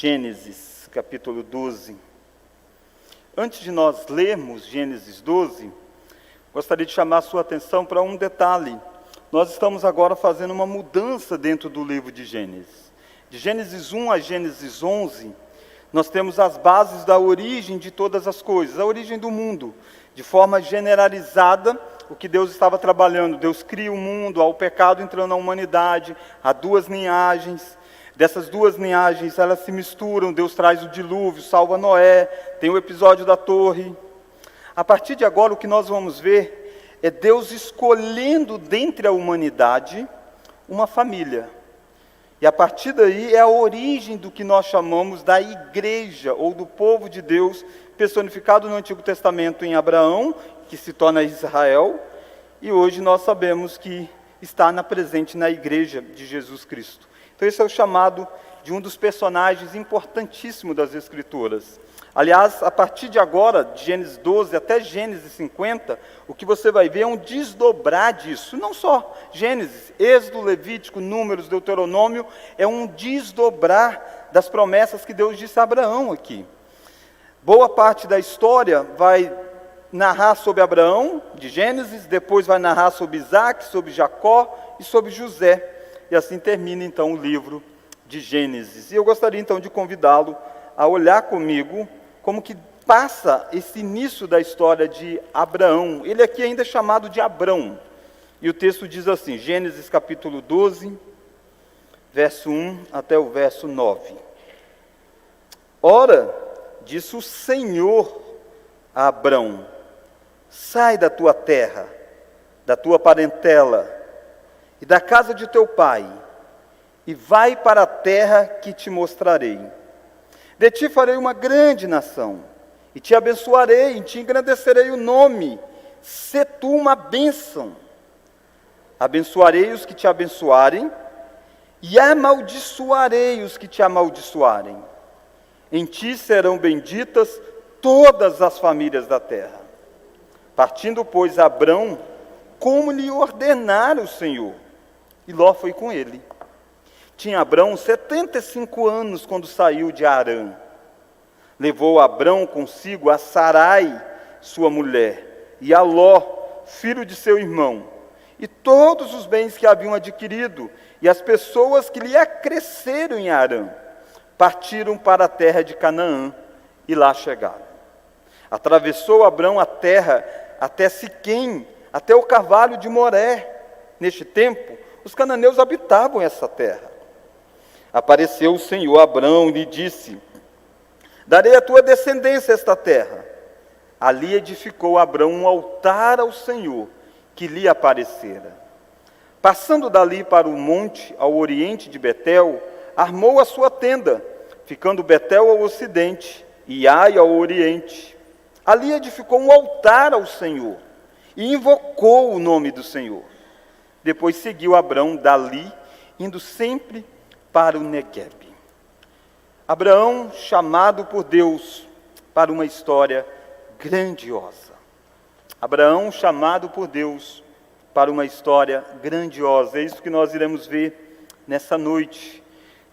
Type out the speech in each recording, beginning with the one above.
Gênesis, capítulo 12. Antes de nós lermos Gênesis 12, gostaria de chamar a sua atenção para um detalhe. Nós estamos agora fazendo uma mudança dentro do livro de Gênesis. De Gênesis 1 a Gênesis 11, nós temos as bases da origem de todas as coisas, a origem do mundo. De forma generalizada, o que Deus estava trabalhando. Deus cria o mundo, há o pecado entrando na humanidade, há duas linhagens. Dessas duas linhagens, elas se misturam, Deus traz o dilúvio, salva Noé, tem o episódio da torre. A partir de agora, o que nós vamos ver é Deus escolhendo dentre a humanidade uma família. E a partir daí é a origem do que nós chamamos da igreja, ou do povo de Deus, personificado no Antigo Testamento em Abraão, que se torna Israel, e hoje nós sabemos que está presente na igreja de Jesus Cristo. Então esse é o chamado de um dos personagens importantíssimos das Escrituras. Aliás, a partir de agora, de Gênesis 12 até Gênesis 50, o que você vai ver é um desdobrar disso. Não só Gênesis, Êxodo, Levítico, Números, Deuteronômio, é um desdobrar das promessas que Deus disse a Abraão aqui. Boa parte da história vai narrar sobre Abraão, de Gênesis, depois vai narrar sobre Isaac, sobre Jacó e sobre José. E assim termina então o livro de Gênesis. E eu gostaria então de convidá-lo a olhar comigo como que passa esse início da história de Abraão. Ele aqui ainda é chamado de Abrão. E o texto diz assim, Gênesis capítulo 12, verso 1 até o verso 9. Ora, disse o Senhor a Abrão, sai da tua terra, da tua parentela, e da casa de teu pai, e vai para a terra que te mostrarei. De ti farei uma grande nação, e te abençoarei, e te engrandecerei o nome, sê tu uma bênção. Abençoarei os que te abençoarem, e amaldiçoarei os que te amaldiçoarem. Em ti serão benditas todas as famílias da terra. Partindo, pois, Abrão, como lhe ordenara o Senhor, e Ló foi com ele. Tinha Abrão 75 anos quando saiu de Harã. Levou Abrão consigo a Sarai, sua mulher, e a Ló, filho de seu irmão, e todos os bens que haviam adquirido, e as pessoas que lhe acresceram em Harã, partiram para a terra de Canaã, e lá chegaram. Atravessou Abrão a terra até Siquém, até o carvalho de Moré. Neste tempo, os cananeus habitavam essa terra. Apareceu o Senhor a Abrão e lhe disse, darei à tua descendência esta terra. Ali edificou Abrão um altar ao Senhor, que lhe aparecera. Passando dali para o monte, ao oriente de Betel, armou a sua tenda, ficando Betel ao ocidente e Ai ao oriente. Ali edificou um altar ao Senhor e invocou o nome do Senhor. Depois seguiu Abrão dali, indo sempre para o Negueb. Abraão, chamado por Deus para uma história grandiosa. Abraão, chamado por Deus para uma história grandiosa. É isso que nós iremos ver nessa noite.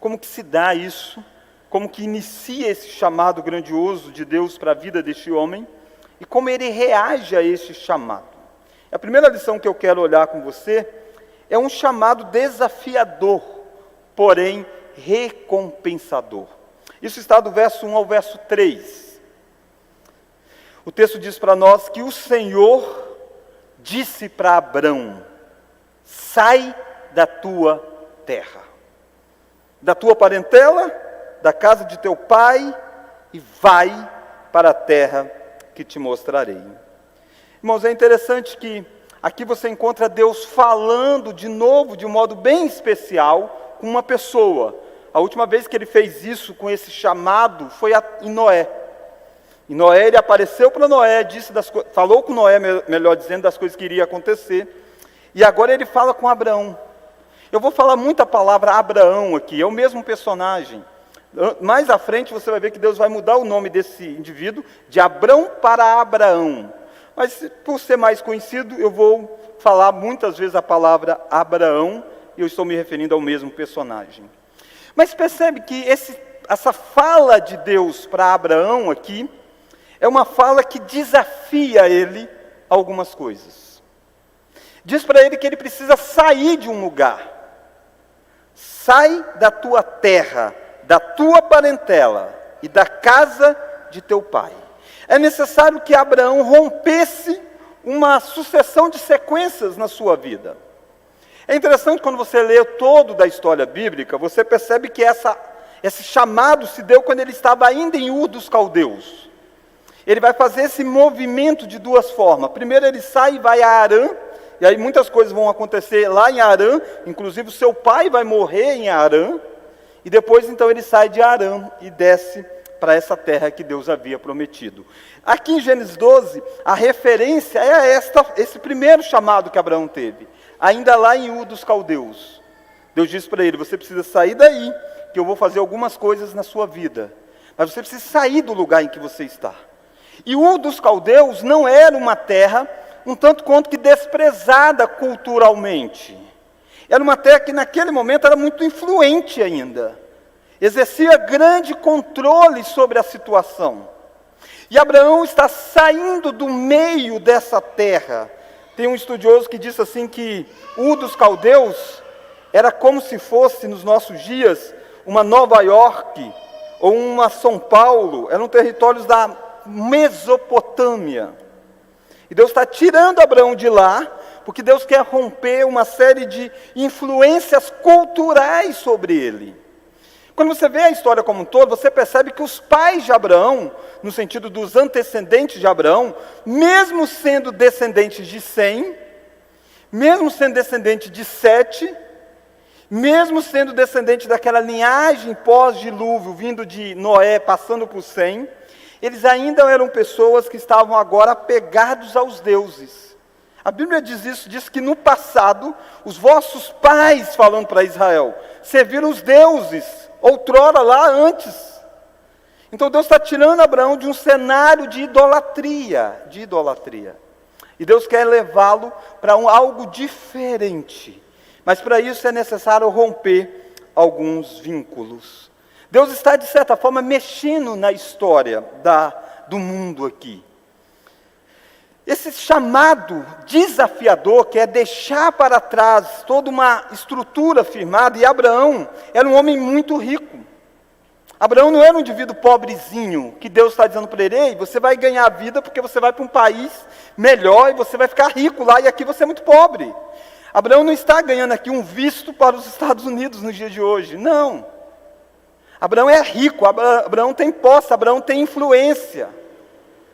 Como que se dá isso? Como que inicia esse chamado grandioso de Deus para a vida deste homem? E como ele reage a este chamado? A primeira lição que eu quero olhar com você é um chamado desafiador, porém recompensador. Isso está do verso 1 ao verso 3. O texto diz para nós que o Senhor disse para Abrão, sai da tua terra, da tua parentela, da casa de teu pai, e vai para a terra que te mostrarei. Irmãos, é interessante que aqui você encontra Deus falando de novo, de um modo bem especial, com uma pessoa. A última vez que ele fez isso, com esse chamado, foi em Noé. Em Noé, ele apareceu para Noé, falou com Noé, melhor dizendo, das coisas que iriam acontecer. E agora ele fala com Abraão. Eu vou falar muita palavra Abraão aqui, é o mesmo personagem. Mais à frente você vai ver que Deus vai mudar o nome desse indivíduo, de Abrão para Abraão. Mas por ser mais conhecido, eu vou falar muitas vezes a palavra Abraão, e eu estou me referindo ao mesmo personagem. Mas percebe que esse essa fala de Deus para Abraão aqui, é uma fala que desafia ele a algumas coisas. Diz para ele que ele precisa sair de um lugar. Sai da tua terra, da tua parentela e da casa de teu pai. É necessário que Abraão rompesse uma sucessão de sequências na sua vida. É interessante quando você lê todo da história bíblica, você percebe que esse chamado se deu quando ele estava ainda em Ur dos Caldeus. Ele vai fazer esse movimento de duas formas. Primeiro ele sai e vai a Harã, e aí muitas coisas vão acontecer lá em Harã, inclusive o seu pai vai morrer em Harã, e depois então ele sai de Harã e desce para essa terra que Deus havia prometido. Aqui em Gênesis 12, a referência é esse primeiro chamado que Abraão teve, ainda lá em Ur dos Caldeus. Deus disse para ele, você precisa sair daí, que eu vou fazer algumas coisas na sua vida, mas você precisa sair do lugar em que você está. E Ur dos Caldeus não era uma terra um tanto quanto que desprezada culturalmente. Era uma terra que naquele momento era muito influente ainda. Exercia grande controle sobre a situação. E Abraão está saindo do meio dessa terra. Tem um estudioso que disse assim que Ur dos Caldeus era como se fosse, nos nossos dias, uma Nova York ou uma São Paulo. Eram territórios da Mesopotâmia. E Deus está tirando Abraão de lá, porque Deus quer romper uma série de influências culturais sobre ele. Quando você vê a história como um todo, você percebe que os pais de Abraão, no sentido dos antecedentes de Abraão, mesmo sendo descendentes de Sem, mesmo sendo descendente de Sete, mesmo sendo descendente daquela linhagem pós-dilúvio, vindo de Noé, passando por Sem, eles ainda eram pessoas que estavam agora apegados aos deuses. A Bíblia diz isso, diz que no passado, os vossos pais, falando para Israel, serviram os deuses, outrora lá antes. Então Deus está tirando Abraão de um cenário de idolatria. E Deus quer levá-lo para algo diferente. Mas para isso é necessário romper alguns vínculos. Deus está, de certa forma, mexendo na história do mundo aqui. Esse chamado desafiador, que é deixar para trás toda uma estrutura firmada, e Abraão era um homem muito rico. Abraão não era um indivíduo pobrezinho, que Deus está dizendo para ele, ei, você vai ganhar a vida porque você vai para um país melhor e você vai ficar rico lá, e aqui você é muito pobre. Abraão não está ganhando aqui um visto para os Estados Unidos nos dias de hoje, não. Abraão é rico, Abraão tem posse, Abraão tem influência.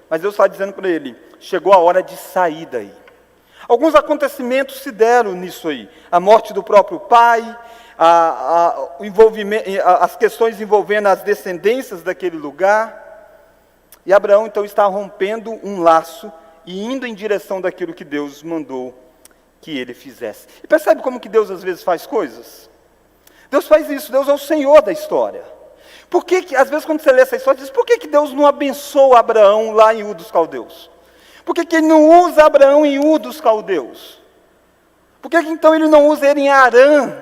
Mas Deus está dizendo para ele, chegou a hora de sair daí. Alguns acontecimentos se deram nisso aí. A morte do próprio pai, as questões envolvendo as descendências daquele lugar. E Abraão então está rompendo um laço e indo em direção daquilo que Deus mandou que ele fizesse. E percebe como que Deus às vezes faz coisas? Deus faz isso, Deus é o Senhor da história. Por que, às vezes, quando você lê essa história, diz, por que Deus não abençoa Abraão lá em Ur dos Caldeus? Por que Ele não usa Abraão em Ur dos Caldeus? Por que então Ele não usa ele em Harã?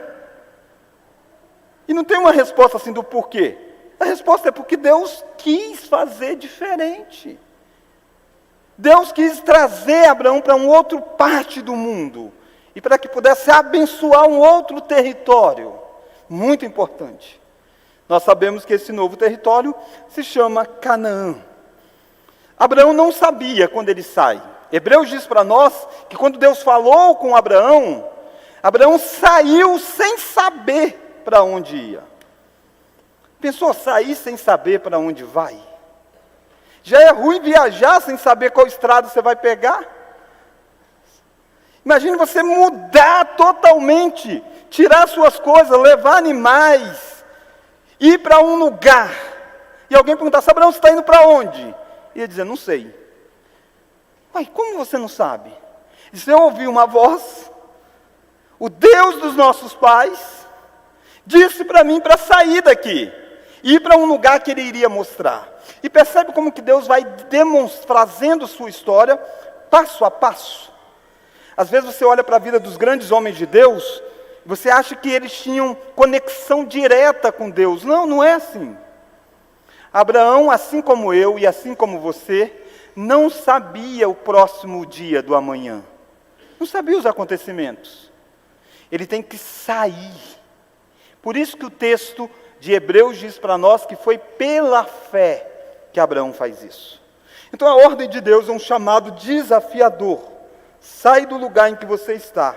E não tem uma resposta assim do porquê. A resposta é porque Deus quis fazer diferente. Deus quis trazer Abraão para uma outra parte do mundo. E para que pudesse abençoar um outro território. Muito importante. Nós sabemos que esse novo território se chama Canaã. Abraão não sabia quando ele sai. Hebreus diz para nós que quando Deus falou com Abraão, Abraão saiu sem saber para onde ia. Pensou sair sem saber para onde vai? Já é ruim viajar sem saber qual estrada você vai pegar? Imagine você mudar totalmente, tirar suas coisas, levar animais, ir para um lugar, e alguém perguntar, Abraão, você está indo para onde? E ele dizer, não sei. Mas como você não sabe? E se eu ouvi uma voz, o Deus dos nossos pais, disse para mim para sair daqui, e ir para um lugar que ele iria mostrar. E percebe como que Deus vai trazendo sua história, passo a passo. Às vezes você olha para a vida dos grandes homens de Deus, você acha que eles tinham conexão direta com Deus. Não, não é assim. Abraão, assim como eu e assim como você, não sabia o próximo dia do amanhã. Não sabia os acontecimentos. Ele tem que sair. Por isso que o texto de Hebreus diz para nós que foi pela fé que Abraão faz isso. Então a ordem de Deus é um chamado desafiador. Sai do lugar em que você está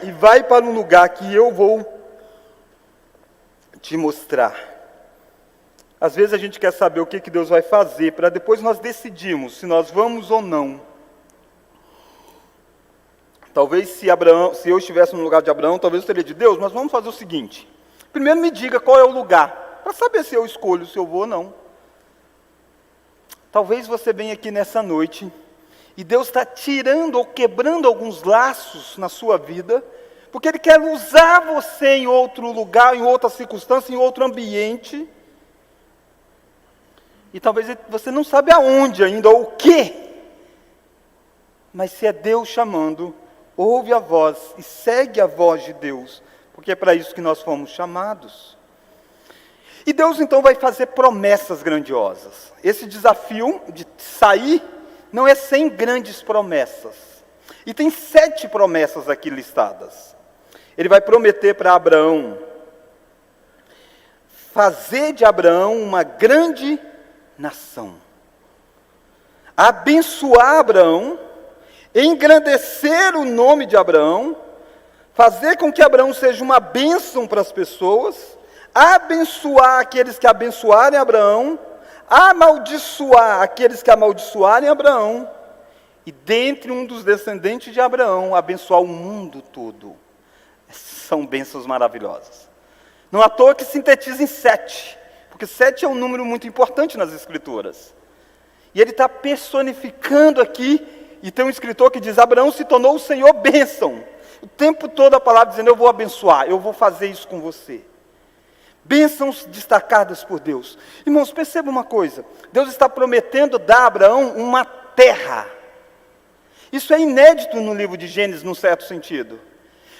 e vai para um lugar que eu vou te mostrar. Às vezes a gente quer saber o que Deus vai fazer, para depois nós decidirmos se nós vamos ou não. Talvez se eu estivesse no lugar de Abraão, talvez eu teria de Deus, mas vamos fazer o seguinte. Primeiro me diga qual é o lugar, para saber se eu escolho, se eu vou ou não. Talvez você venha aqui nessa noite, e Deus está tirando ou quebrando alguns laços na sua vida, porque Ele quer usar você em outro lugar, em outra circunstância, em outro ambiente. E talvez você não sabe aonde ainda, ou o quê. Mas se é Deus chamando, ouve a voz e segue a voz de Deus, porque é para isso que nós fomos chamados. E Deus então vai fazer promessas grandiosas. Esse desafio de sair não é sem grandes promessas. E tem 7 promessas aqui listadas. Ele vai prometer para Abraão, fazer de Abraão uma grande nação. Abençoar Abraão, engrandecer o nome de Abraão, fazer com que Abraão seja uma bênção para as pessoas, abençoar aqueles que abençoarem Abraão, amaldiçoar aqueles que amaldiçoarem Abraão, e dentre um dos descendentes de Abraão, abençoar o mundo todo. São bênçãos maravilhosas. Não à toa que sintetiza em 7, porque 7 é um número muito importante nas Escrituras. E ele está personificando aqui, e tem um escritor que diz, Abraão se tornou o Senhor bênção. O tempo todo a palavra dizendo, eu vou abençoar, eu vou fazer isso com você. Bênçãos destacadas por Deus. Irmãos, perceba uma coisa, Deus está prometendo dar a Abraão uma terra. Isso é inédito no livro de Gênesis, num certo sentido.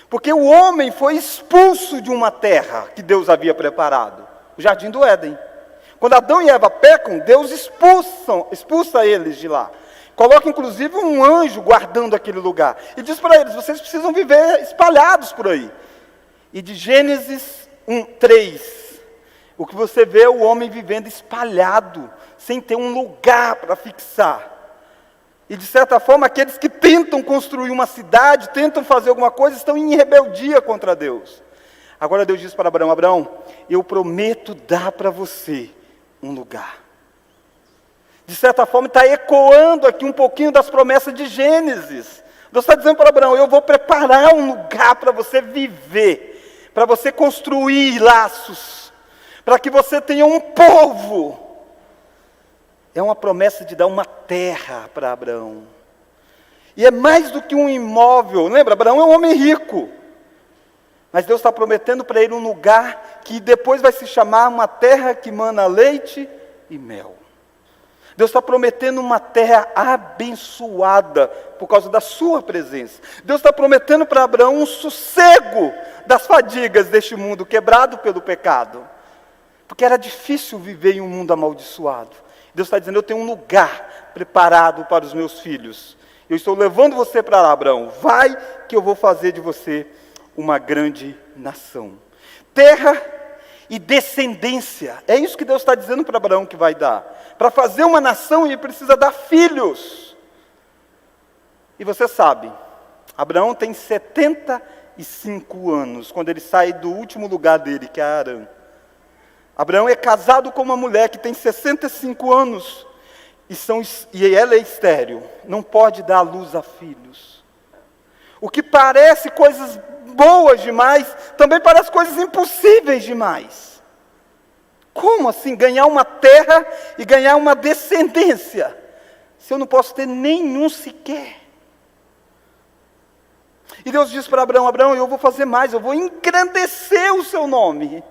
Porque o homem foi expulso de uma terra que Deus havia preparado, o Jardim do Éden. Quando Adão e Eva pecam, Deus expulsa eles de lá. Coloca inclusive um anjo guardando aquele lugar. E diz para eles, vocês precisam viver espalhados por aí. E de Gênesis 1:3, o que você vê é o homem vivendo espalhado, sem ter um lugar para fixar. E de certa forma, aqueles que tentam construir uma cidade, tentam fazer alguma coisa, estão em rebeldia contra Deus. Agora Deus diz para Abraão, Abraão, eu prometo dar para você um lugar. De certa forma, está ecoando aqui um pouquinho das promessas de Gênesis. Deus está dizendo para Abraão, eu vou preparar um lugar para você viver, para você construir laços, para que você tenha um povo. É uma promessa de dar uma terra para Abraão. E é mais do que um imóvel. Lembra, Abraão é um homem rico. Mas Deus está prometendo para ele um lugar que depois vai se chamar uma terra que mana leite e mel. Deus está prometendo uma terra abençoada por causa da sua presença. Deus está prometendo para Abraão um sossego das fadigas deste mundo quebrado pelo pecado. Porque era difícil viver em um mundo amaldiçoado. Deus está dizendo, eu tenho um lugar preparado para os meus filhos. Eu estou levando você para lá, Abraão. Vai que eu vou fazer de você uma grande nação. Terra e descendência. É isso que Deus está dizendo para Abraão que vai dar. Para fazer uma nação, ele precisa dar filhos. E você sabe, Abraão tem 75 anos, quando ele sai do último lugar dele, que é Harã. Abraão é casado com uma mulher que tem 65 anos, e ela é estéril, não pode dar à luz a filhos. O que parece coisas boas demais, também parece coisas impossíveis demais. Como assim ganhar uma terra e ganhar uma descendência, se eu não posso ter nenhum sequer? E Deus diz para Abraão, Abraão, eu vou fazer mais, eu vou engrandecer o seu nome.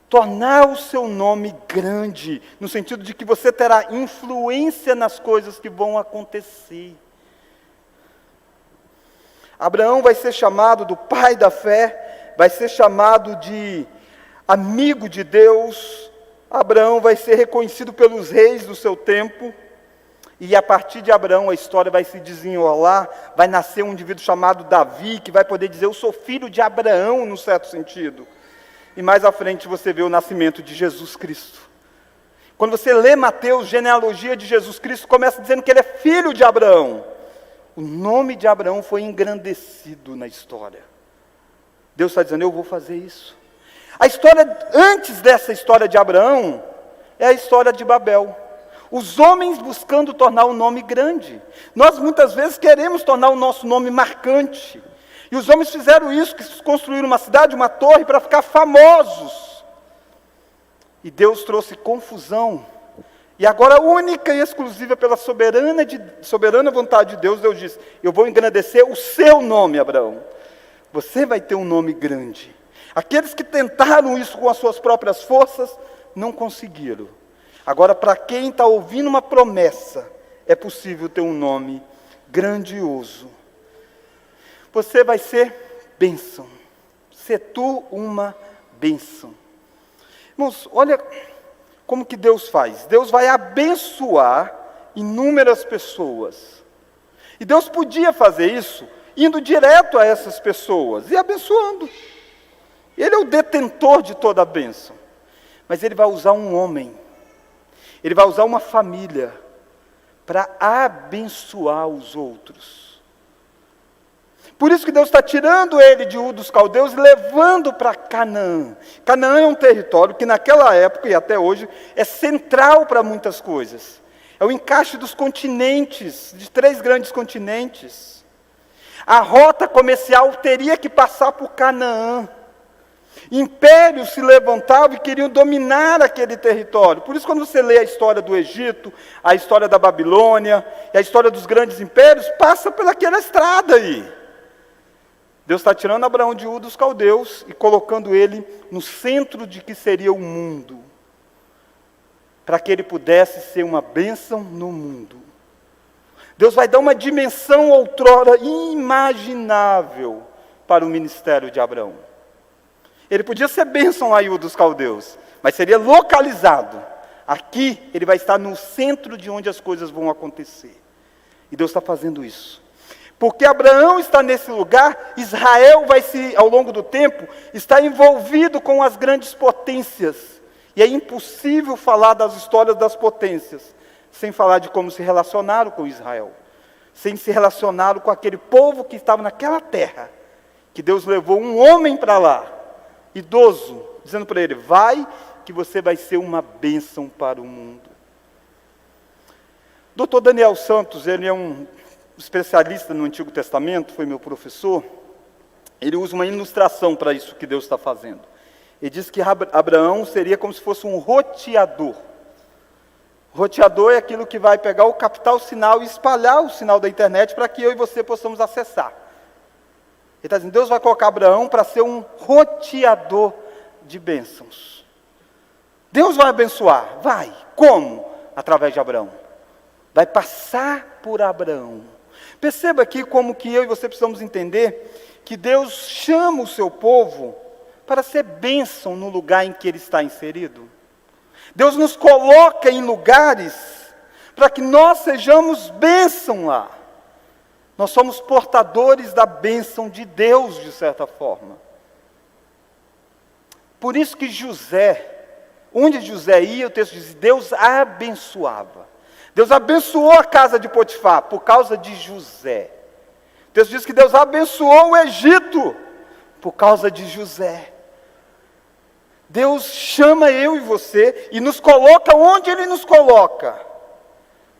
Tornar o seu nome grande, no sentido de que você terá influência nas coisas que vão acontecer. Abraão vai ser chamado do pai da fé, vai ser chamado de amigo de Deus, Abraão vai ser reconhecido pelos reis do seu tempo, e a partir de Abraão a história vai se desenrolar, vai nascer um indivíduo chamado Davi, que vai poder dizer, eu sou filho de Abraão, num certo sentido. E mais à frente você vê o nascimento de Jesus Cristo. Quando você lê Mateus, genealogia de Jesus Cristo, começa dizendo que ele é filho de Abraão. O nome de Abraão foi engrandecido na história. Deus está dizendo, eu vou fazer isso. A história, antes dessa história de Abraão, é a história de Babel. Os homens buscando tornar o nome grande. Nós muitas vezes queremos tornar o nosso nome marcante. E os homens fizeram isso, que construíram uma cidade, uma torre, para ficar famosos. E Deus trouxe confusão. E agora, única e exclusiva pela soberana vontade de Deus, Deus disse, eu vou engrandecer o seu nome, Abraão. Você vai ter um nome grande. Aqueles que tentaram isso com as suas próprias forças, não conseguiram. Agora, para quem está ouvindo uma promessa, é possível ter um nome grandioso. Você vai ser bênção. Ser tu uma bênção. Irmãos, olha como que Deus faz. Deus vai abençoar inúmeras pessoas. E Deus podia fazer isso indo direto a essas pessoas e abençoando. Ele é o detentor de toda a bênção. Mas Ele vai usar um homem. Ele vai usar uma família para abençoar os outros. Por isso que Deus está tirando ele de Ur dos Caldeus e levando para Canaã. Canaã é um território que naquela época e até hoje é central para muitas coisas. É o encaixe dos continentes, de 3 grandes continentes. A rota comercial teria que passar por Canaã. Impérios se levantavam e queriam dominar aquele território. Por isso, quando você lê a história do Egito, a história da Babilônia, e a história dos grandes impérios, passa pelaquela estrada aí. Deus está tirando Abraão de Ur dos Caldeus e colocando ele no centro de que seria o mundo, para que ele pudesse ser uma bênção no mundo. Deus vai dar uma dimensão outrora inimaginável para o ministério de Abraão. Ele podia ser bênção lá em Ur dos Caldeus, mas seria localizado. Aqui ele vai estar no centro de onde as coisas vão acontecer. E Deus está fazendo isso. Porque Abraão está nesse lugar, Israel vai se, ao longo do tempo, estar envolvido com as grandes potências. E é impossível falar das histórias das potências, sem falar de como se relacionaram com Israel. Sem se relacionaram com aquele povo que estava naquela terra. Que Deus levou um homem para lá. Idoso, dizendo para ele, vai que você vai ser uma bênção para o mundo. Dr. Daniel Santos, ele é um especialista no Antigo Testamento, foi meu professor. Ele usa uma ilustração para isso que Deus está fazendo. Ele diz que Abraão seria como se fosse um roteador. Roteador é aquilo que vai pegar o capital sinal e espalhar o sinal da internet para que eu e você possamos acessar. Ele está dizendo, Deus vai colocar Abraão para ser um roteador de bênçãos. Deus vai abençoar, vai. Como? Através de Abraão. Vai passar por Abraão. Perceba aqui como que eu e você precisamos entender que Deus chama o seu povo para ser bênção no lugar em que ele está inserido. Deus nos coloca em lugares para que nós sejamos bênção lá. Nós somos portadores da bênção de Deus, de certa forma. Por isso que José, onde José ia, o texto diz, Deus abençoava. Deus abençoou a casa de Potifar por causa de José. O texto diz que Deus abençoou o Egito por causa de José. Deus chama eu e você e nos coloca onde Ele nos coloca,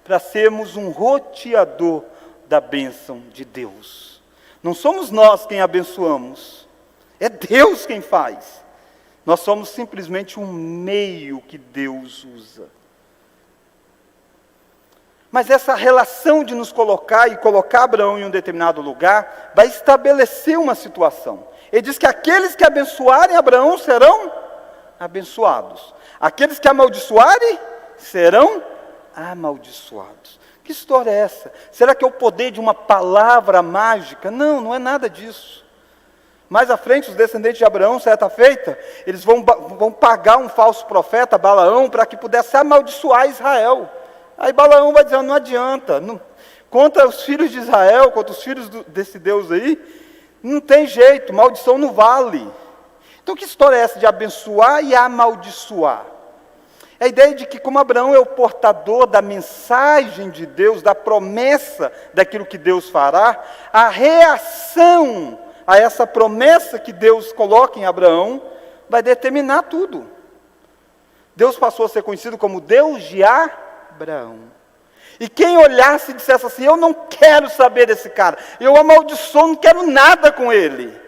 para sermos um roteador da bênção de Deus. Não somos nós quem abençoamos, é Deus quem faz. Nós somos simplesmente um meio que Deus usa. Mas essa relação de nos colocar e colocar Abraão em um determinado lugar, vai estabelecer uma situação. Ele diz que aqueles que abençoarem Abraão serão abençoados. Aqueles que amaldiçoarem serão amaldiçoados. Que história é essa? Será que é o poder de uma palavra mágica? Não, não é nada disso. Mais à frente, os descendentes de Abraão, certa feita, eles vão pagar um falso profeta, Balaão, para que pudesse amaldiçoar Israel. Aí Balaão vai dizer, não adianta, contra os filhos de Israel, contra os filhos desse Deus aí, não tem jeito, maldição não vale. Então que história é essa de abençoar e amaldiçoar? É a ideia de que como Abraão é o portador da mensagem de Deus, da promessa daquilo que Deus fará, a reação a essa promessa que Deus coloca em Abraão, vai determinar tudo. Deus passou a ser conhecido como Deus de Abraão. E quem olhasse e dissesse assim, eu não quero saber desse cara, eu amaldiçoo, não quero nada com ele,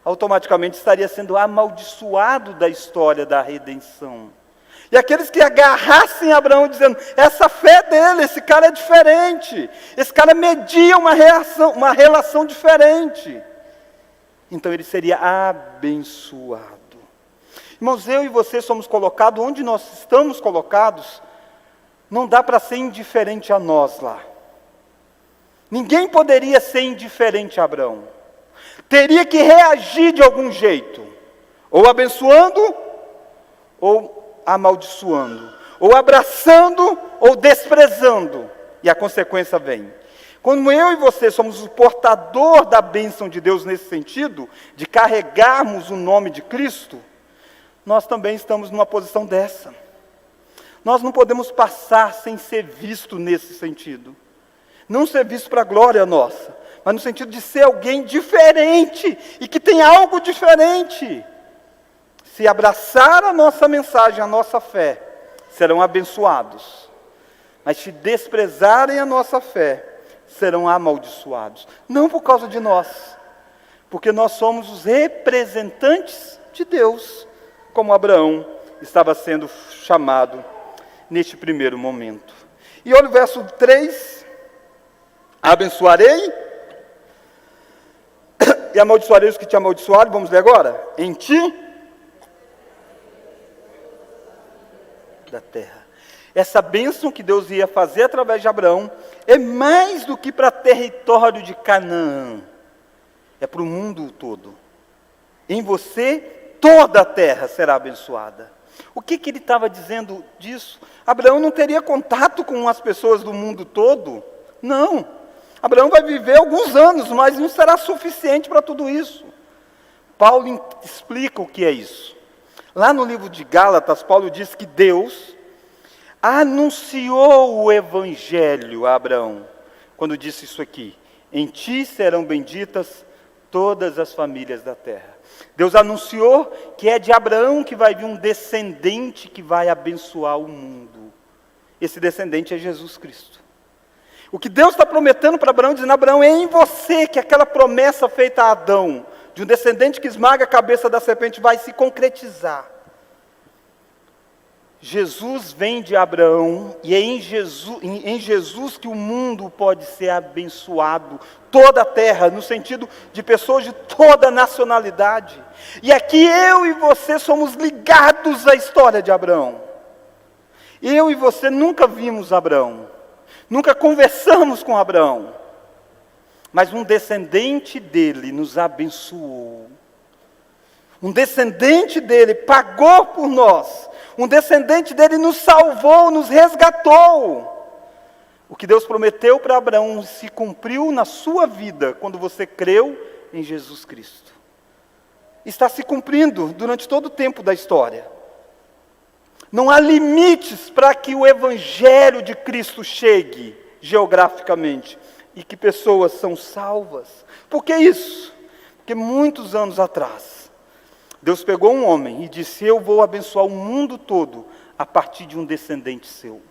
automaticamente estaria sendo amaldiçoado da história da redenção. E aqueles que agarrassem Abraão dizendo, essa fé dele, esse cara é diferente, esse cara media uma relação diferente, então ele seria abençoado. Irmãos, eu e você somos colocados onde nós estamos colocados, não dá para ser indiferente a nós lá. Ninguém poderia ser indiferente a Abraão. Teria que reagir de algum jeito, ou abençoando, ou amaldiçoando, ou abraçando, ou desprezando, e a consequência vem. Quando eu e você somos o portador da bênção de Deus nesse sentido, de carregarmos o nome de Cristo, nós também estamos numa posição dessa. Nós não podemos passar sem ser visto nesse sentido. Não ser visto para a glória nossa, mas no sentido de ser alguém diferente, e que tem algo diferente. Se abraçar a nossa mensagem, a nossa fé, serão abençoados. Mas se desprezarem a nossa fé, serão amaldiçoados. Não por causa de nós, porque nós somos os representantes de Deus, como Abraão estava sendo chamado neste primeiro momento. E olha o verso 3, abençoarei e amaldiçoarei os que te amaldiçoarem. Vamos ler agora? Em ti, da terra. Essa bênção que Deus ia fazer através de Abraão é mais do que para território de Canaã, é para o mundo todo. Em você, toda a terra será abençoada. O que ele estava dizendo disso? Abraão não teria contato com as pessoas do mundo todo? Não. Abraão vai viver alguns anos, mas não será suficiente para tudo isso. Paulo explica o que é isso. Lá no livro de Gálatas, Paulo diz que Deus anunciou o evangelho a Abraão, quando disse isso aqui, em ti serão benditas todas as famílias da terra. Deus anunciou que é de Abraão que vai vir um descendente que vai abençoar o mundo. Esse descendente é Jesus Cristo. O que Deus está prometendo para Abraão, dizendo, Abraão, é em você que aquela promessa feita a Adão, de um descendente que esmaga a cabeça da serpente, vai se concretizar. Jesus vem de Abraão, e é em Jesus que o mundo pode ser abençoado, toda a terra, no sentido de pessoas de toda nacionalidade. E aqui eu e você somos ligados à história de Abraão. Eu e você nunca vimos Abraão, nunca conversamos com Abraão, mas um descendente dele nos abençoou. Um descendente dele pagou por nós. Um descendente dele nos salvou, nos resgatou. O que Deus prometeu para Abraão se cumpriu na sua vida, quando você creu em Jesus Cristo. Está se cumprindo durante todo o tempo da história. Não há limites para que o Evangelho de Cristo chegue geograficamente e que pessoas são salvas. Por que isso? Porque muitos anos atrás, Deus pegou um homem e disse, eu vou abençoar o mundo todo a partir de um descendente seu.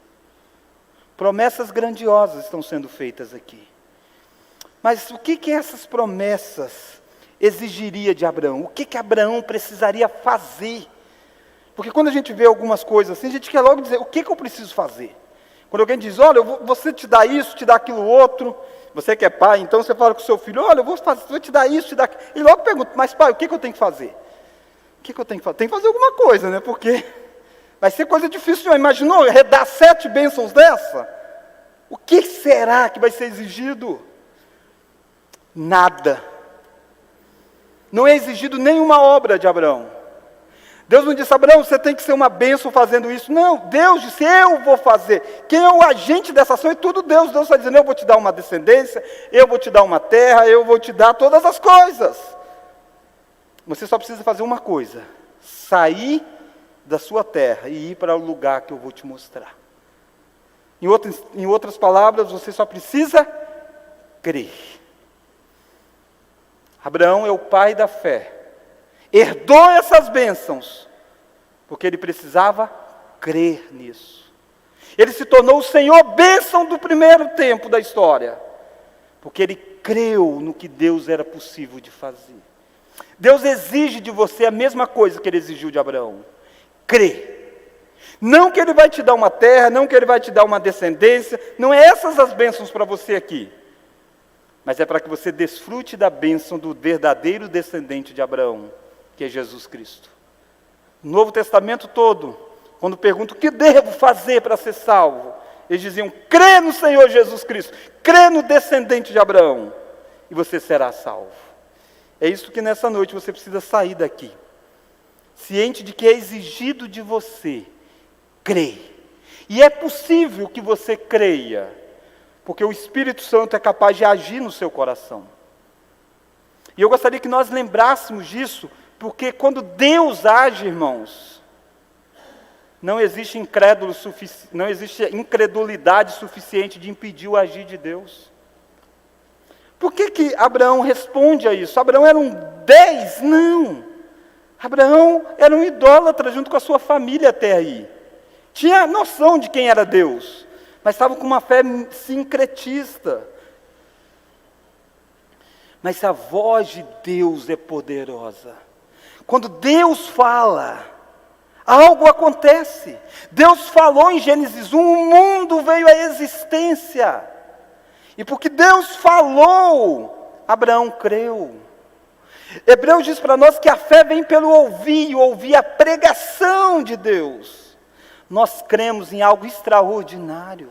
Promessas grandiosas estão sendo feitas aqui. Mas o que essas promessas exigiria de Abraão? O que Abraão precisaria fazer? Porque quando a gente vê algumas coisas assim, a gente quer logo dizer, o que eu preciso fazer? Quando alguém diz, olha, você te dá isso, te dá aquilo outro, você que é pai, então você fala com o seu filho, olha, eu vou te dar isso, te dar aquilo. E logo pergunta, mas pai, o que eu tenho que fazer? O que eu tenho que fazer? Tem que fazer alguma coisa, né? Porque vai ser coisa difícil. Imaginou dar 7 bênçãos dessa? O que será que vai ser exigido? Nada. Não é exigido nenhuma obra de Abraão. Deus não disse: Abraão, você tem que ser uma bênção fazendo isso. Não, Deus disse: eu vou fazer. Quem é o agente dessa ação é tudo Deus. Deus está dizendo: eu vou te dar uma descendência, eu vou te dar uma terra, eu vou te dar todas as coisas. Você só precisa fazer uma coisa: sair da sua terra e ir para o lugar que eu vou te mostrar. Em outras palavras, você só precisa crer. Abraão é o pai da fé. Herdou essas bênçãos, porque ele precisava crer nisso. Ele se tornou o Senhor bênção do primeiro tempo da história, porque ele creu no que Deus era possível de fazer. Deus exige de você a mesma coisa que ele exigiu de Abraão: crer. Não que ele vai te dar uma terra, não que ele vai te dar uma descendência, não é essas as bênçãos para você aqui, mas é para que você desfrute da bênção do verdadeiro descendente de Abraão, que é Jesus Cristo. No Novo Testamento todo, quando perguntam o que devo fazer para ser salvo, eles diziam: crê no Senhor Jesus Cristo, crê no descendente de Abraão, e você será salvo. É isso que nessa noite você precisa sair daqui, ciente de que é exigido de você crer. E é possível que você creia, porque o Espírito Santo é capaz de agir no seu coração. E eu gostaria que nós lembrássemos disso, porque quando Deus age, irmãos, não existe incredulidade suficiente de impedir o agir de Deus. Por que Abraão responde a isso? Abraão era um 10? Não. Abraão era um idólatra junto com a sua família até aí. Tinha noção de quem era Deus, mas estava com uma fé sincretista. Mas a voz de Deus é poderosa. Quando Deus fala, algo acontece. Deus falou em Gênesis 1, o mundo veio à existência. E porque Deus falou, Abraão creu. Hebreus diz para nós que a fé vem pelo ouvir, e ouvir a pregação de Deus. Nós cremos em algo extraordinário.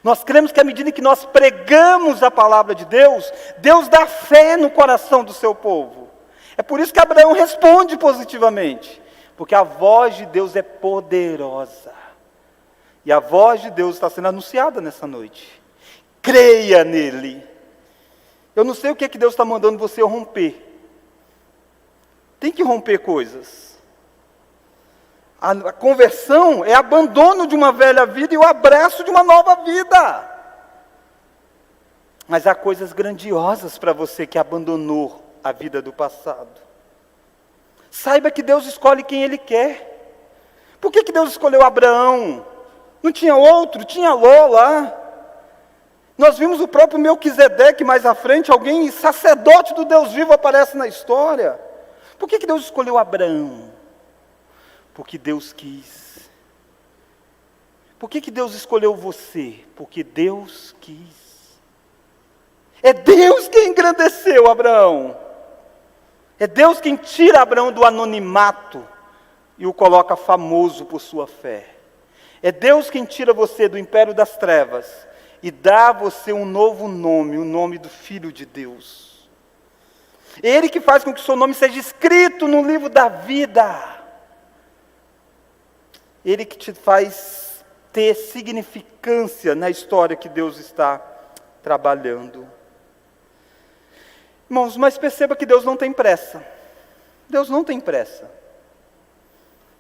Nós cremos que à medida que nós pregamos a palavra de Deus, Deus dá fé no coração do seu povo. É por isso que Abraão responde positivamente, porque a voz de Deus é poderosa. E a voz de Deus está sendo anunciada nessa noite. Creia nele. Eu não sei o que é que Deus está mandando você romper. Tem que romper coisas. A conversão é abandono de uma velha vida e o abraço de uma nova vida. Mas há coisas grandiosas para você que abandonou a vida do passado. Saiba que Deus escolhe quem Ele quer. Por que Deus escolheu Abraão? Não tinha outro? Tinha Ló lá. Nós vimos o próprio Melquisedeque mais à frente, alguém, sacerdote do Deus vivo, aparece na história. Por que Deus escolheu Abraão? Porque Deus quis. Por que Deus escolheu você? Porque Deus quis. É Deus quem engrandeceu Abraão. É Deus quem tira Abraão do anonimato e o coloca famoso por sua fé. É Deus quem tira você do império das trevas e dá a você um novo nome, o nome do Filho de Deus. É Ele que faz com que o seu nome seja escrito no livro da vida. Ele que te faz ter significância na história que Deus está trabalhando. Irmãos, mas perceba que Deus não tem pressa. Deus não tem pressa.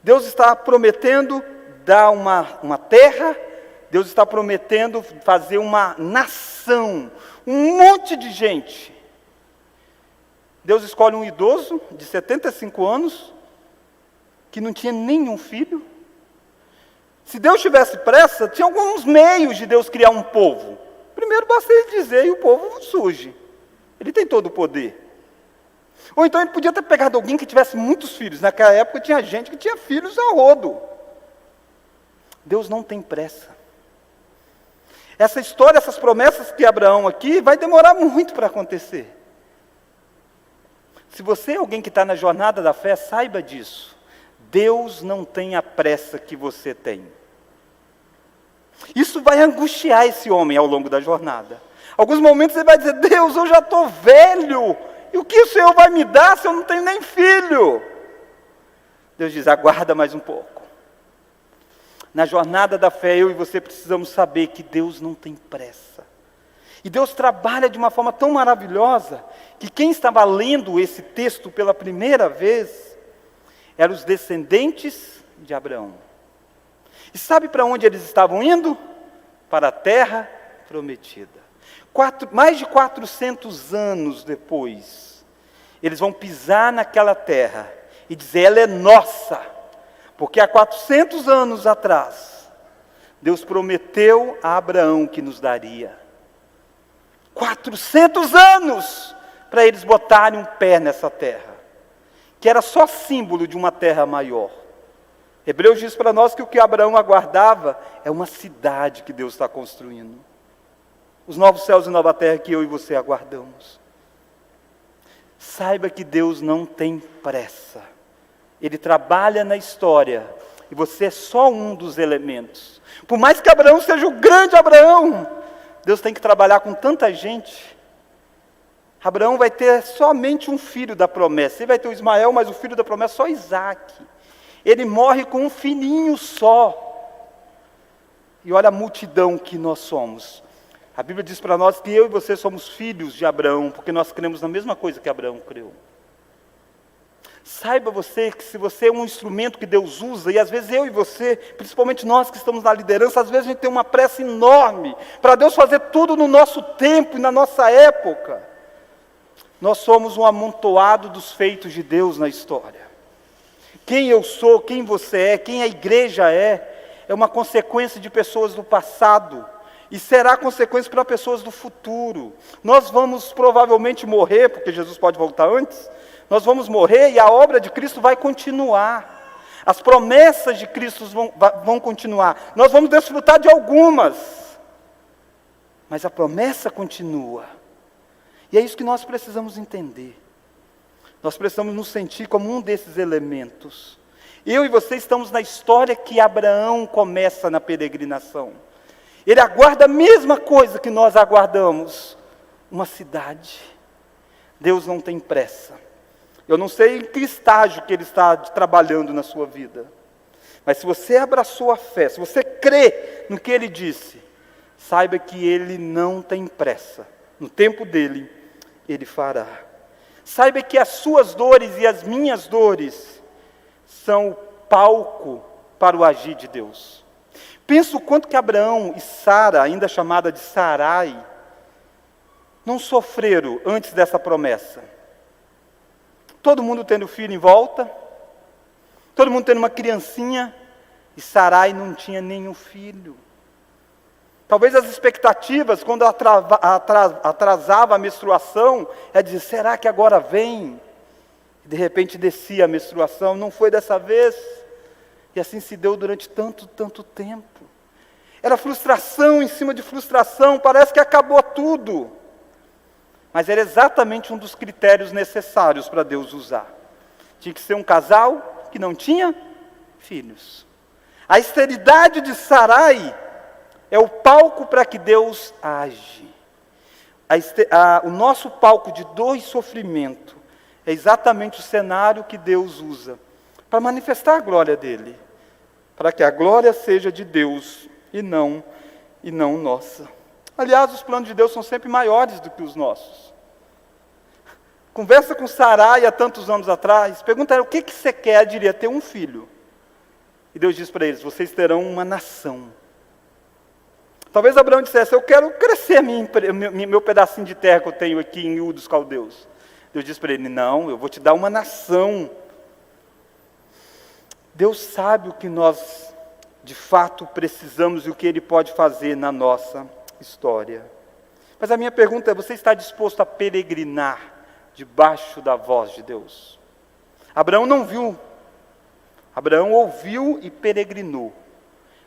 Deus está prometendo dar uma terra, Deus está prometendo fazer uma nação, um monte de gente. Deus escolhe um idoso de 75 anos, que não tinha nenhum filho. Se Deus tivesse pressa, tinha alguns meios de Deus criar um povo. Primeiro basta Ele dizer e o povo surge. Ele tem todo o poder. Ou então Ele podia ter pegado alguém que tivesse muitos filhos. Naquela época tinha gente que tinha filhos a rodo. Deus não tem pressa. Essa história, essas promessas que Abraão aqui, vai demorar muito para acontecer. Se você é alguém que está na jornada da fé, saiba disso. Deus não tem a pressa que você tem. Isso vai angustiar esse homem ao longo da jornada. Alguns momentos ele vai dizer: Deus, eu já estou velho, E o que o Senhor vai me dar se eu não tenho nem filho? Deus diz, aguarda mais um pouco. Na jornada da fé, eu e você precisamos saber que Deus não tem pressa. E Deus trabalha de uma forma tão maravilhosa, que quem estava lendo esse texto pela primeira vez, eram os descendentes de Abraão. E sabe para onde eles estavam indo? Para a terra prometida. Mais de 400 anos depois, eles vão pisar naquela terra e dizer, ela é nossa. Porque há 400 anos atrás, Deus prometeu a Abraão que nos daria. 400 anos para eles botarem um pé nessa terra, que era só símbolo de uma terra maior. Hebreus diz para nós que o que Abraão aguardava é uma cidade que Deus está construindo. Os novos céus e nova terra que eu e você aguardamos. Saiba que Deus não tem pressa. Ele trabalha na história e você é só um dos elementos. Por mais que Abraão seja o grande Abraão, Deus tem que trabalhar com tanta gente. Abraão vai ter somente um filho da promessa. Ele vai ter o Ismael, mas o filho da promessa só Isaac. Ele morre com um filhinho só. E olha a multidão que nós somos. A Bíblia diz para nós que eu e você somos filhos de Abraão, porque nós cremos na mesma coisa que Abraão creu. Saiba você que se você é um instrumento que Deus usa, e às vezes eu e você, principalmente nós que estamos na liderança, às vezes a gente tem uma pressa enorme para Deus fazer tudo no nosso tempo e na nossa época. Nós somos um amontoado dos feitos de Deus na história. Quem eu sou, quem você é, quem a igreja é uma consequência de pessoas do passado, e será consequência para pessoas do futuro. Nós vamos provavelmente morrer, porque Jesus pode voltar antes. Nós vamos morrer e a obra de Cristo vai continuar. As promessas de Cristo vão continuar. Nós vamos desfrutar de algumas, mas a promessa continua. E é isso que nós precisamos entender. Nós precisamos nos sentir como um desses elementos. Eu e você estamos na história que Abraão começa na peregrinação. Ele aguarda a mesma coisa que nós aguardamos, uma cidade. Deus não tem pressa. Eu não sei em que estágio que Ele está trabalhando na sua vida. Mas se você abraçou a fé, se você crê no que Ele disse, saiba que Ele não tem pressa. No tempo dEle, Ele fará. Saiba que as suas dores e as minhas dores são o palco para o agir de Deus. Pensa o quanto que Abraão e Sara, ainda chamada de Sarai, não sofreram antes dessa promessa. Todo mundo tendo filho em volta, todo mundo tendo uma criancinha, e Sarai não tinha nenhum filho. Talvez as expectativas, quando atrasava a menstruação, é dizer, será que agora vem? E de repente descia a menstruação, não foi dessa vez. E assim se deu durante tanto tempo. Era frustração em cima de frustração, parece que acabou tudo. Mas era exatamente um dos critérios necessários para Deus usar. Tinha que ser um casal que não tinha filhos. A esterilidade de Sarai é o palco para que Deus age. O nosso palco de dor e sofrimento é exatamente o cenário que Deus usa para manifestar a glória dEle. Para que a glória seja de Deus e não nossa. Aliás, os planos de Deus são sempre maiores do que os nossos. Conversa com Sarai há tantos anos atrás, pergunta ela, o que você quer? Ela diria, ter um filho. E Deus diz para eles, vocês terão uma nação. Talvez Abraão dissesse, eu quero crescer meu pedacinho de terra que eu tenho aqui em Ur dos Caldeus. Deus diz para ele, não, eu vou te dar uma nação. Deus sabe o que nós de fato precisamos e o que Ele pode fazer na nossa história. Mas a minha pergunta é, você está disposto a peregrinar debaixo da voz de Deus? Abraão não viu. Abraão ouviu e peregrinou.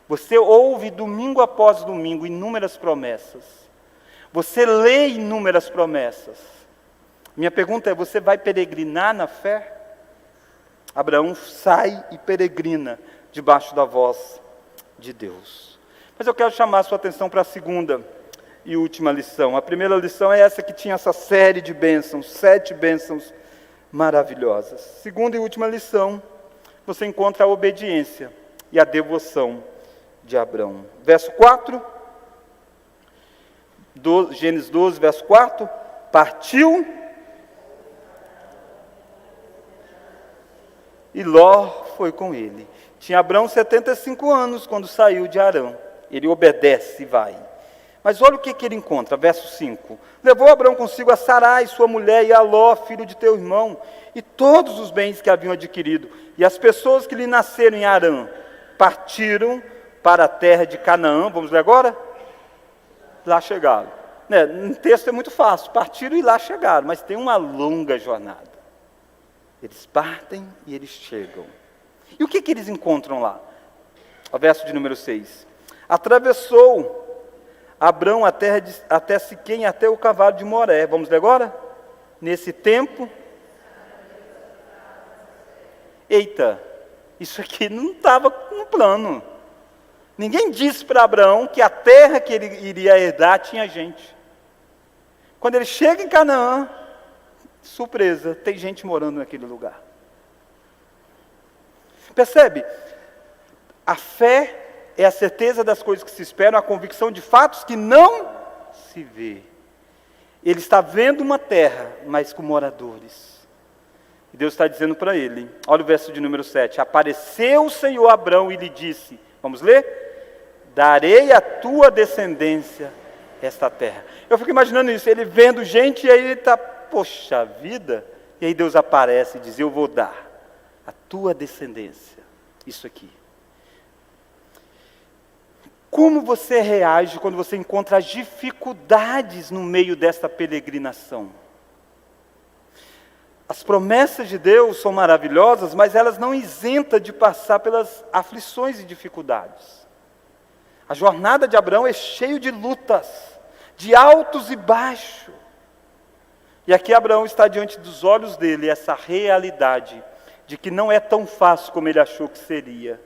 Você ouve domingo após domingo inúmeras promessas. Você lê inúmeras promessas. Minha pergunta é, você vai peregrinar na fé? Abraão sai e peregrina debaixo da voz de Deus. Mas eu quero chamar a sua atenção para a segunda e última lição. A primeira lição é essa que tinha essa série de bênçãos, 7 bênçãos maravilhosas. Segunda e última lição, você encontra a obediência e a devoção de Abrão. Verso 4, Gênesis 12, verso 4, partiu e Ló foi com ele. Tinha Abrão 75 anos quando saiu de Harã. Ele obedece e vai. Mas olha o que ele encontra, verso 5. Levou Abrão consigo a Sarai, sua mulher, e a Ló, filho de teu irmão, e todos os bens que haviam adquirido. E as pessoas que lhe nasceram em Harã partiram para a terra de Canaã. Vamos ler agora? Lá chegaram. No texto é muito fácil, partiram e lá chegaram, mas tem uma longa jornada. Eles partem e eles chegam. E o que eles encontram lá? O verso de número 6. Atravessou Abrão a terra até Siquém, até o cavalo de Moré. Vamos ler agora? Nesse tempo. Eita, isso aqui não estava no plano. Ninguém disse para Abraão que a terra que ele iria herdar tinha gente. Quando ele chega em Canaã, surpresa, tem gente morando naquele lugar. Percebe? A fé é a certeza das coisas que se esperam, a convicção de fatos que não se vê. Ele está vendo uma terra, mas com moradores. E Deus está dizendo para ele, olha o verso de número 7, apareceu o Senhor a Abrão e lhe disse, vamos ler? Darei à tua descendência esta terra. Eu fico imaginando isso, ele vendo gente e aí ele está, poxa vida, e aí Deus aparece e diz, eu vou dar à tua descendência isso aqui. Como você reage quando você encontra as dificuldades no meio desta peregrinação? As promessas de Deus são maravilhosas, mas elas não isentam de passar pelas aflições e dificuldades. A jornada de Abraão é cheia de lutas, de altos e baixos. E aqui Abraão está diante dos olhos dele essa realidade de que não é tão fácil como ele achou que seria.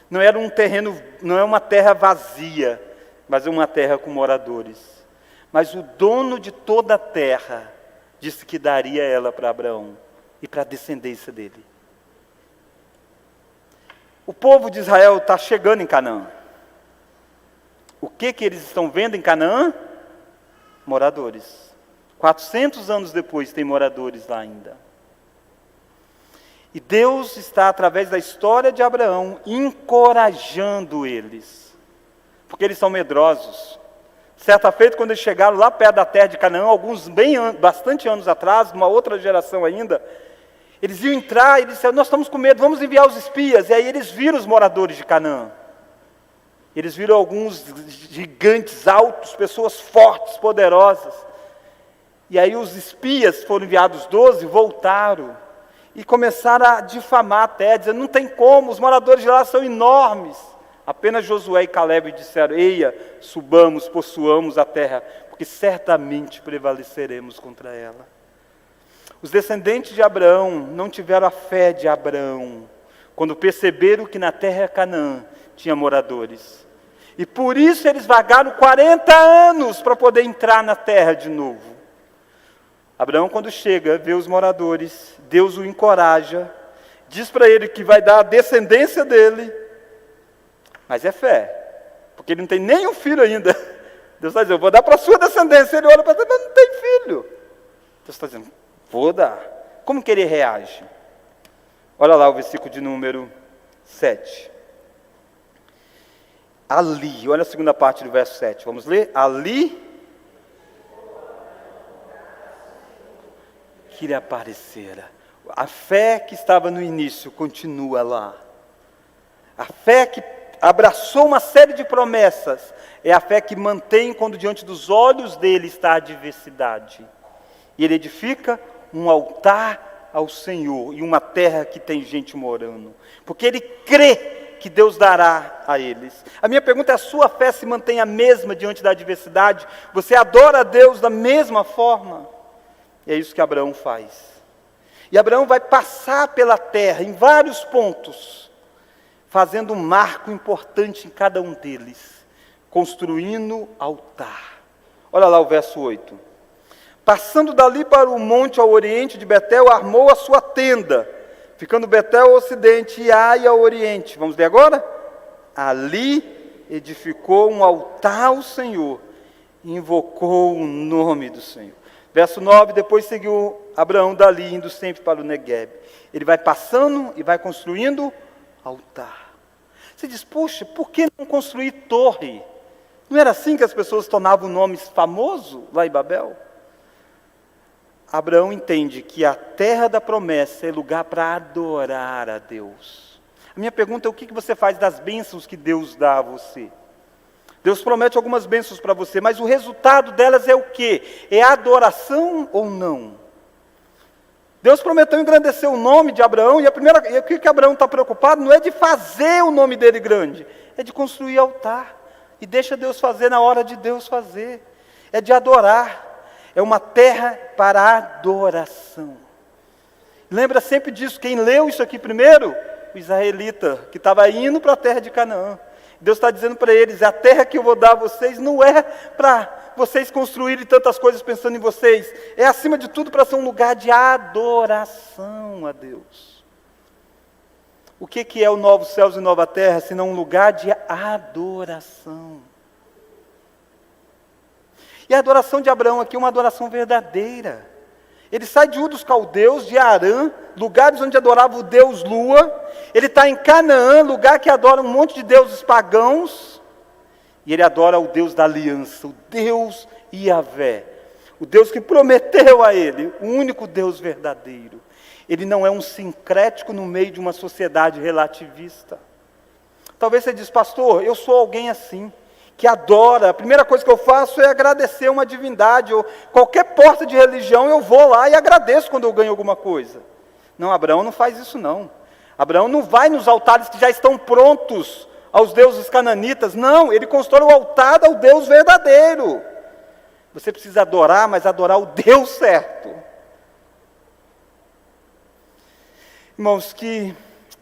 Não era um terreno, não é uma terra vazia, mas é uma terra com moradores. Mas o dono de toda a terra disse que daria ela para Abraão e para a descendência dele. O povo de Israel está chegando em Canaã. O que eles estão vendo em Canaã? Moradores. 400 anos depois tem moradores lá ainda. E Deus está, através da história de Abraão, encorajando eles. Porque eles são medrosos. Certa feita, quando eles chegaram lá perto da terra de Canaã, bastante anos atrás, numa outra geração ainda, eles iam entrar e eles disseram, nós estamos com medo, vamos enviar os espias. E aí eles viram os moradores de Canaã. Eles viram alguns gigantes altos, pessoas fortes, poderosas. E aí os espias, foram enviados 12, voltaram. E começaram a difamar a terra, dizendo, não tem como, os moradores de lá são enormes. Apenas Josué e Calebe disseram, eia, subamos, possuamos a terra, porque certamente prevaleceremos contra ela. Os descendentes de Abraão não tiveram a fé de Abraão, quando perceberam que na terra Canaã tinha moradores. E por isso eles vagaram 40 anos para poder entrar na terra de novo. Abraão, quando chega, vê os moradores, Deus o encoraja, diz para ele que vai dar a descendência dele, mas é fé, porque ele não tem nem um filho ainda. Deus está dizendo, eu vou dar para a sua descendência. Ele olha para ele, mas não tem filho. Deus está dizendo, vou dar. Como que ele reage? Olha lá o versículo de número 7. Ali, olha a segunda parte do verso 7, vamos ler? Ali que lhe aparecera. A fé que estava no início continua lá. A fé que abraçou uma série de promessas é a fé que mantém quando diante dos olhos dele está a adversidade. E ele edifica um altar ao Senhor e uma terra que tem gente morando. Porque ele crê que Deus dará a eles. A minha pergunta é, a sua fé se mantém a mesma diante da adversidade? Você adora a Deus da mesma forma? E é isso que Abraão faz. E Abraão vai passar pela terra em vários pontos, fazendo um marco importante em cada um deles, construindo altar. Olha lá o verso 8. Passando dali para o monte ao oriente de Betel, armou a sua tenda, ficando Betel ao ocidente e Ai ao oriente. Vamos ler agora? Ali edificou um altar ao Senhor e invocou o nome do Senhor. Verso 9, depois seguiu Abraão dali, indo sempre para o Neguebe. Ele vai passando e vai construindo altar. Você diz, poxa, por que não construir torre? Não era assim que as pessoas tornavam o nome famoso lá em Babel? Abraão entende que a terra da promessa é lugar para adorar a Deus. A minha pergunta é, o que você faz das bênçãos que Deus dá a você? Deus promete algumas bênçãos para você, mas o resultado delas é o quê? É adoração ou não? Deus prometeu engrandecer o nome de Abraão, e o que Abraão está preocupado não é de fazer o nome dele grande, é de construir altar. E deixa Deus fazer na hora de Deus fazer. É de adorar. É uma terra para adoração. Lembra sempre disso, quem leu isso aqui primeiro? O israelita, que estava indo para a terra de Canaã. Deus está dizendo para eles, a terra que eu vou dar a vocês não é para vocês construírem tantas coisas pensando em vocês. É acima de tudo para ser um lugar de adoração a Deus. O que é o novo céus e nova terra, senão um lugar de adoração? E a adoração de Abraão aqui é uma adoração verdadeira. Ele sai de Ur dos Caldeus, de Harã, lugares onde adorava o Deus Lua. Ele está em Canaã, lugar que adora um monte de deuses pagãos. E ele adora o Deus da aliança, o Deus Yahvé. O Deus que prometeu a ele, o único Deus verdadeiro. Ele não é um sincrético no meio de uma sociedade relativista. Talvez você diz, pastor, eu sou alguém assim, que adora, a primeira coisa que eu faço é agradecer uma divindade, ou qualquer porta de religião eu vou lá e agradeço quando eu ganho alguma coisa. Não, Abraão não faz isso não. Abraão não vai nos altares que já estão prontos aos deuses cananitas, não, ele constrói o altar ao Deus verdadeiro. Você precisa adorar, mas adorar o Deus certo. Irmãos, que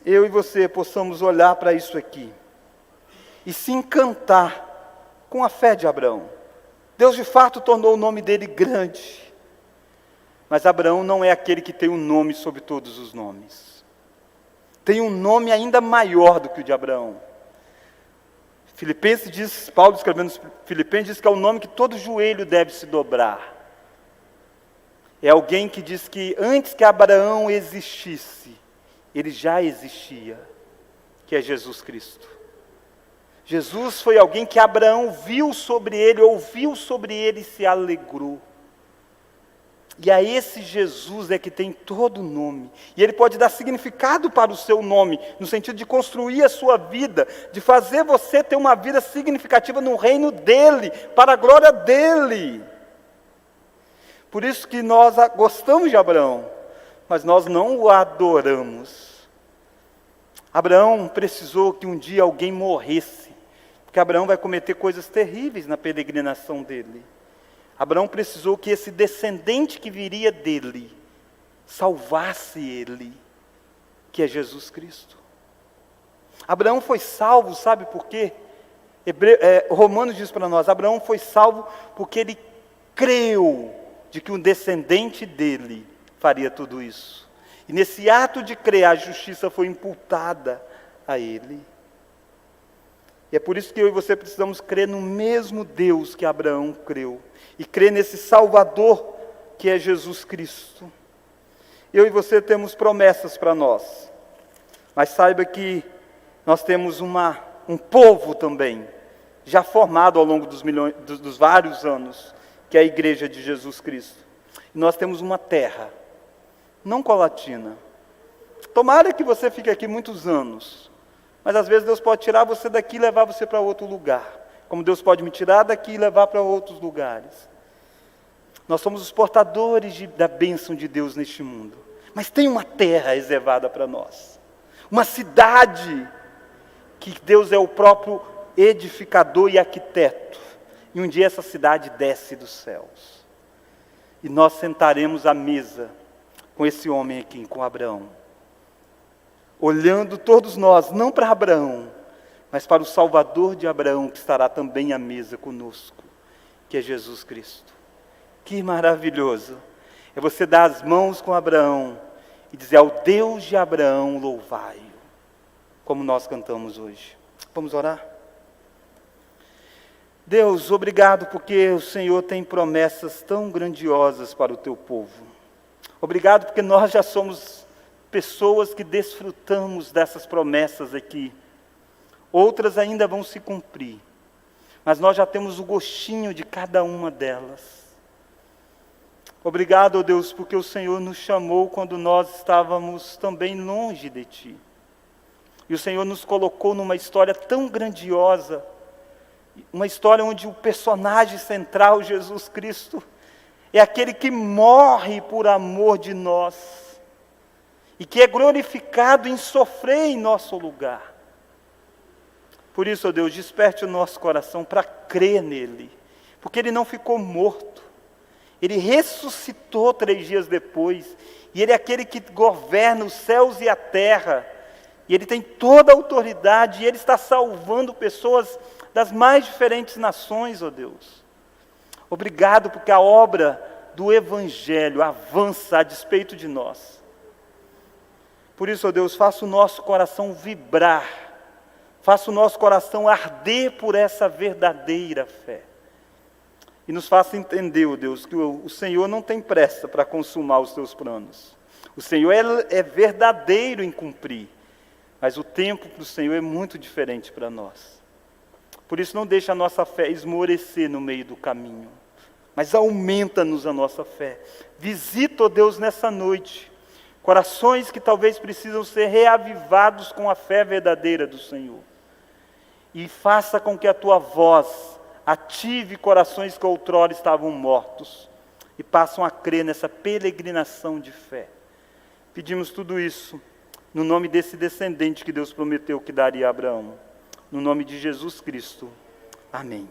eu e você possamos olhar para isso aqui e se encantar com a fé de Abraão. Deus de fato tornou o nome dele grande, mas Abraão não é aquele que tem um nome sobre todos os nomes. Tem um nome ainda maior do que o de Abraão. Filipenses diz, Paulo escrevendo nos Filipenses, diz que é o nome que todo joelho deve se dobrar. É alguém que diz que antes que Abraão existisse, ele já existia, que é Jesus Cristo. Jesus foi alguém que Abraão viu sobre ele, ouviu sobre ele e se alegrou. E a esse Jesus é que tem todo o nome. E ele pode dar significado para o seu nome, no sentido de construir a sua vida, de fazer você ter uma vida significativa no reino dele, para a glória dele. Por isso que nós gostamos de Abraão, mas nós não o adoramos. Abraão precisou que um dia alguém morresse, porque Abraão vai cometer coisas terríveis na peregrinação dele. Abraão precisou que esse descendente que viria dele salvasse ele, que é Jesus Cristo. Abraão foi salvo, sabe por quê? Romanos diz para nós, Abraão foi salvo porque ele creu de que um descendente dele faria tudo isso. E nesse ato de crer, a justiça foi imputada a ele. E é por isso que eu e você precisamos crer no mesmo Deus que Abraão creu. E crer nesse Salvador que é Jesus Cristo. Eu e você temos promessas para nós. Mas saiba que nós temos um povo também, já formado ao longo dos vários anos, que é a igreja de Jesus Cristo. E nós temos uma terra, não Colatina. Tomara que você fique aqui muitos anos, mas às vezes Deus pode tirar você daqui e levar você para outro lugar, como Deus pode me tirar daqui e levar para outros lugares. Nós somos os portadores da bênção de Deus neste mundo, mas tem uma terra reservada para nós, uma cidade que Deus é o próprio edificador e arquiteto, e um dia essa cidade desce dos céus, e nós sentaremos à mesa com esse homem aqui, com Abraão, olhando todos nós, não para Abraão, mas para o Salvador de Abraão, que estará também à mesa conosco, que é Jesus Cristo. Que maravilhoso é você dar as mãos com Abraão e dizer ao Deus de Abraão, louvai-o, como nós cantamos hoje. Vamos orar? Deus, obrigado porque o Senhor tem promessas tão grandiosas para o teu povo. Obrigado porque nós já somos pessoas que desfrutamos dessas promessas aqui. Outras ainda vão se cumprir, mas nós já temos o gostinho de cada uma delas. Obrigado, ó Deus, porque o Senhor nos chamou quando nós estávamos também longe de Ti. E o Senhor nos colocou numa história tão grandiosa, uma história onde o personagem central, Jesus Cristo, é aquele que morre por amor de nós, e que é glorificado em sofrer em nosso lugar. Por isso, ó Deus, desperte o nosso coração para crer nele, porque ele não ficou morto. Ele ressuscitou 3 dias depois, e Ele é aquele que governa os céus e a terra, e Ele tem toda a autoridade, e Ele está salvando pessoas das mais diferentes nações, ó Deus. Obrigado porque a obra do Evangelho avança a despeito de nós. Por isso, ó Deus, faça o nosso coração vibrar, faça o nosso coração arder por essa verdadeira fé. E nos faça entender, ó Deus, que o Senhor não tem pressa para consumar os teus planos. O Senhor é verdadeiro em cumprir, mas o tempo para o Senhor é muito diferente para nós. Por isso não deixa a nossa fé esmorecer no meio do caminho, mas aumenta-nos a nossa fé. Visita, ó Deus, nessa noite, corações que talvez precisam ser reavivados com a fé verdadeira do Senhor. E faça com que a Tua voz ative corações que outrora estavam mortos e passam a crer nessa peregrinação de fé. Pedimos tudo isso no nome desse descendente que Deus prometeu que daria a Abraão. No nome de Jesus Cristo. Amém.